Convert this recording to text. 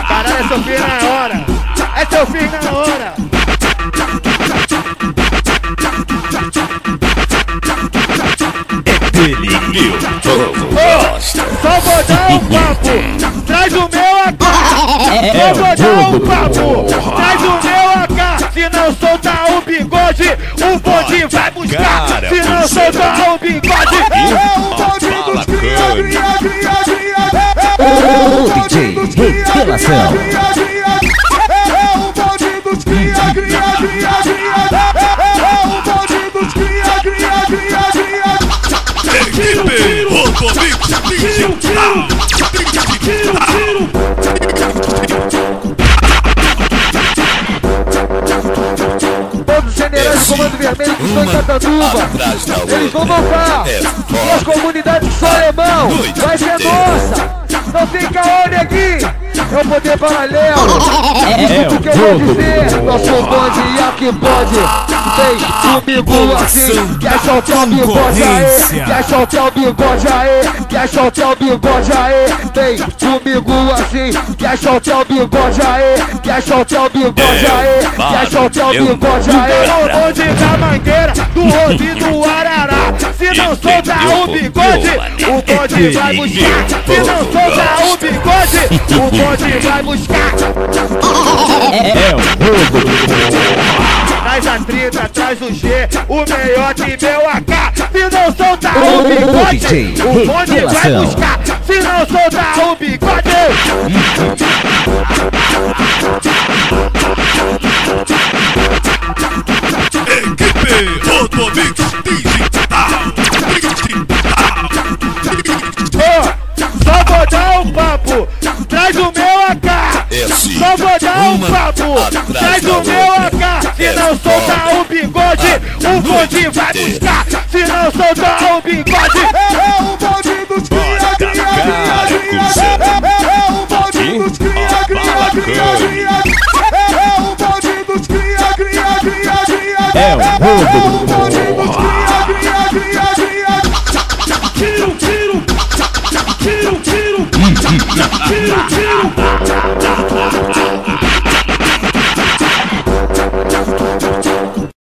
Caralho, é seu fim na hora. É seu fim na hora. Só vou dar um papo, traz o meu AK. Só vou dar um papo, traz o meu AK. Se não soltar o bigode, o bonde vai buscar. Se não soltar o bigode, o bonde dos O DJ Revelação. o bonde dos Equipe Rotomix Digital. Todos os generais do Comando Vermelho que estão em Catanduva, eles vão voltar. E as comunidades que são alemão, vai ser nossa. Não tem caô, neguinho. É o poder paralelo. O que eu vou dizer? Nosso bonde aqui pode. Vem comigo assim. Quer soltar o bigode aí? Quer soltar o bigode aí? Quer soltar o bigode aí? Vem comigo assim. Quer soltar o bigode aí? Quer soltar o bigode aí? Quer soltar o bigode aí? O bonde da mangueira, do Rodi e do Arará. Se não soltar o bigode, o bonde vai buscar. Se não soltar o bigode, o bonde vai buscar. Traz a 30, traz o G, o meiota e meu AK. Se não soltar o bigode, o bonde vai buscar. Se não soltar o bigode, Equipe Rotomix Digital. só vou dar um papo, traz o meu AK. Só vou dar um papo, traz o meu AK. Se não soltar o bigode, o bonde vai buscar. Se não soltar o bigode, é o bonde dos cria, cria, cria, cria. É o bonde dos cria, cria, cria, cria. É o bonde dos cria, cria, cria, cria. É o bonde